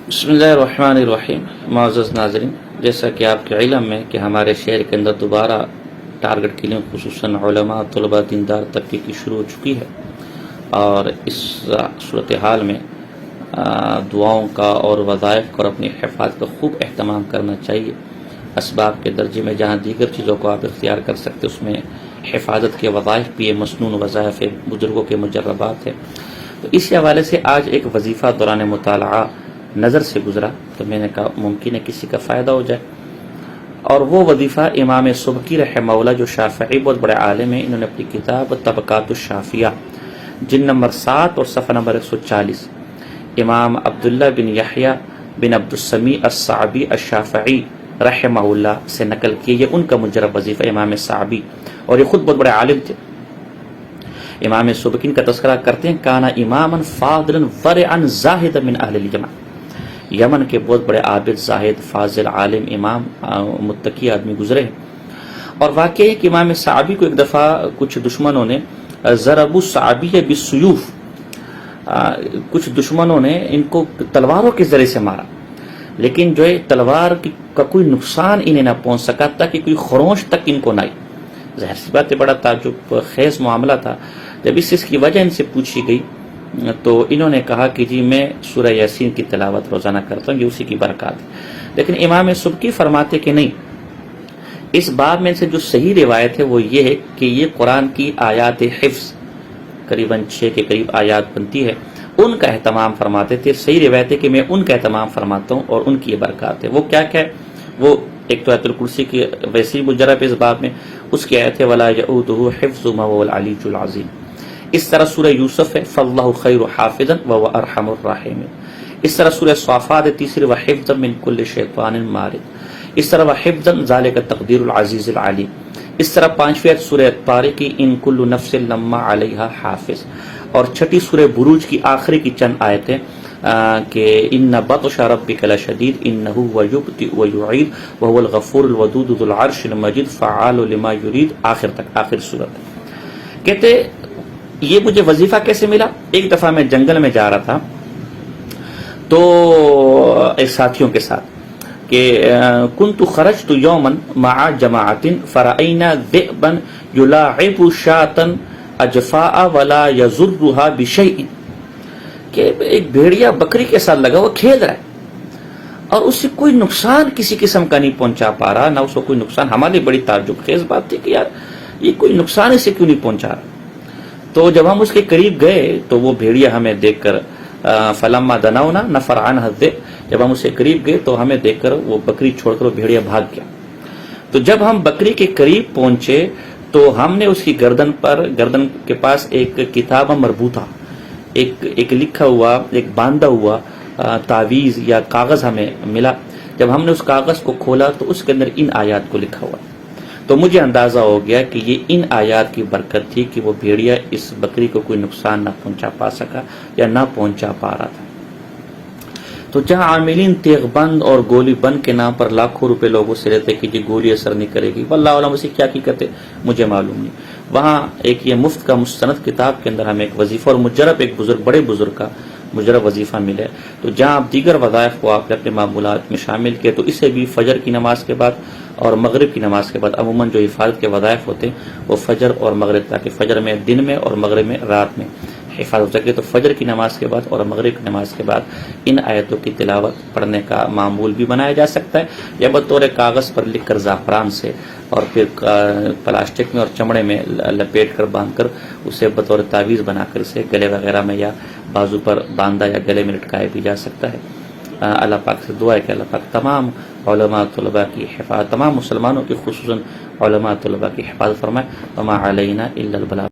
بسم اللہ الرحمن الرحیم۔ معزز ناظرین، جیسا کہ آپ کے علم میں کہ ہمارے شہر کے اندر دوبارہ ٹارگٹ کلنگ خصوصاً علماء طلباء دیندار طبقے کی شروع ہو چکی ہے، اور اس صورتحال میں دعاؤں کا اور وظائف کا اور اپنی حفاظت کا خوب اہتمام کرنا چاہیے۔ اسباب کے درجے میں جہاں دیگر چیزوں کو آپ اختیار کر سکتے اس میں حفاظت کے وظائف بھی مسنون وظائف بزرگوں کے مجربات ہیں۔ تو اسی حوالے سے آج ایک وظیفہ دوران مطالعہ نظر سے گزرا تو میں نے کہا ممکن ہے کسی کا فائدہ ہو جائے، اور وہ وظیفہ امام سبکی رحمہ اللہ جو شافعی بہت بڑے عالم ہیں، انہوں نے اپنی کتاب طبقات الشافعیہ جلد نمبر 7 اور صفحہ نمبر 140 امام عبداللہ بن یحییٰ بن عبد السمیع الصعبی الشافعی رحمہ اللہ سے نقل کیے۔ یہ ان کا مجرب وظیفہ امام صعبی، اور یہ خود بہت بڑے عالم تھے۔ امام سبکی کا تذکرہ کرتے ہیں کانا اماما فاضلا ورعا زاہدا من اہل الیمن، یمن کے بہت بڑے عابد زاہد فاضل عالم امام متقی آدمی گزرے ہیں۔ اور واقعہ ہے کہ امام صعبی کو ایک دفعہ کچھ دشمنوں نے ضربوا الصعبی بالسیوف، کچھ دشمنوں نے ان کو تلواروں کے ذریعے سے مارا، لیکن جو ہے تلوار کا کوئی نقصان انہیں نہ پہنچ سکا، تاکہ کوئی خروش تک ان کو نہ آئی۔ ظاہر سی بات ہے بڑا تعجب خیز معاملہ تھا۔ جب اس کی وجہ ان سے پوچھی گئی تو انہوں نے کہا کہ جی میں سورہ یاسین کی تلاوت روزانہ کرتا ہوں، یہ اسی کی برکات ہے۔ لیکن امام سبکی فرماتے کہ نہیں، اس باب میں سے جو صحیح روایت ہے وہ یہ ہے کہ یہ قرآن کی آیات حفظ قریباً 6 کے قریب آیات بنتی ہے، ان کا اہتمام فرماتے تھے۔ صحیح روایت ہے کہ میں ان کا اہتمام فرماتا ہوں اور ان کی یہ برکات ہے۔ وہ کیا ہے؟ وہ ایک تو آیت الکرسی کی ویسی مجرب اس باب میں، اس کی آیت ہے وَلَا يَؤُودُهُ حِفْظُهُمَا وَهُوَ الْعَلِيُّ الْعَظِيمُ۔ اس طرح سورہ یوسف ہے فَاللَّهُ خَيْرُ حَافِظًا وَهُوَ أَرْحَمُ الرَّاحِمِينَ۔ اس طرح سورہ صافات تیسری وَحِفْظًا مِّن كُلِّ شَيْطَانٍ مَارِدٍ۔ اس طرح وَحِفْظًا ذَلِكَ تَقْدِيرُ الْعَزِيزِ الْعَلِيمِ۔ اس طرح 5ویں آیت سورہ طارق کی إِن كُلُّ نَفْسٍ لَمَّا عَلَيْهَا حَافِظ، اور 6ٹھی سورہ بروج کی آخری کی چند آیتیں کہ ان بطش ربک لشدید انہ هو یبدئ ویعید وهو الغفور الودود ذو العرش المجید فعال لما یرید، آخر تک، آخر سورت۔ کہتے یہ مجھے وظیفہ کیسے ملا؟ ایک دفعہ میں جنگل میں جا رہا تھا تو ایک ساتھیوں کے ساتھ کہ کنت خرجت یوما مع جماعت فرأینا ذئبا یلاعب شاة اجفاء ولا یضرها بشیء، کہ ایک بھیڑیا بکری کے ساتھ لگا وہ کھیل رہا ہے اور اس سے کوئی نقصان کسی قسم کا نہیں پہنچا پا رہا، نہ اس کو کوئی نقصان۔ ہمارے بڑی تعجب خیز بات تھی کہ یار یہ کوئی نقصان اسے کیوں نہیں پہنچا رہا۔ تو جب ہم اس کے قریب گئے تو وہ بھیڑیا ہمیں دیکھ کر فلما دنونا نفر عنہ الذئب، جب ہم اس کے قریب گئے تو ہمیں دیکھ کر وہ بکری چھوڑ کر وہ بھیڑیا بھاگ گیا۔ تو جب ہم بکری کے قریب پہنچے تو ہم نے اس کی گردن کے پاس ایک کتاب مربوطہ، ایک لکھا ہوا، ایک باندھا ہوا تعویذ یا کاغذ ہمیں ملا۔ جب ہم نے اس کاغذ کو کھولا تو اس کے اندر ان آیات کو لکھا ہوا، تو مجھے اندازہ ہو گیا کہ یہ ان آیات کی برکت تھی کہ وہ بھیڑیا اس بکری کو کوئی نقصان نہ پہنچا پا سکا یا نہ پہنچا پا رہا تھا۔ تو جہاں عاملین تیغ بند اور گولی بند کے نام پر لاکھوں روپے لوگوں سے لیتے کہ جی گولی اثر نہیں کرے گی، واللہ علم اسے کیا حقیقت ہے مجھے معلوم نہیں۔ وہاں ایک یہ مفت کا مستند کتاب کے اندر ہمیں ایک وظیفہ اور مجرب ایک بزرگ، بڑے بزرگ کا مجرب وظیفہ ملے۔ تو جہاں آپ دیگر وظائف کو آپ نے اپنے معمولات میں شامل کیے تو اسے بھی فجر کی نماز کے بعد اور مغرب کی نماز کے بعد عموماً جو حفاظت کے وظائف ہوتے ہیں وہ فجر اور مغرب، تاکہ فجر میں دن میں اور مغرب میں رات میں حفاظت ہو سکے۔ تو فجر کی نماز کے بعد اور مغرب کی نماز کے بعد ان آیتوں کی تلاوت پڑھنے کا معمول بھی بنایا جا سکتا ہے، یا بطور کاغذ پر لکھ کر زعفران سے اور پھر پلاسٹک میں اور چمڑے میں لپیٹ کر باندھ کر اسے بطور تعویذ بنا کر اسے گلے وغیرہ میں یا بازو پر باندھا یا گلے میں لٹکایا بھی جا سکتا ہے۔ اللہ پاک سے دعا ہے کہ اللہ پاک تمام علماء طلباء کی حفاظت، تمام مسلمانوں کی خصوصاً علماء طلباء کی حفاظت فرمائے۔ وما علینا الا البلاغ۔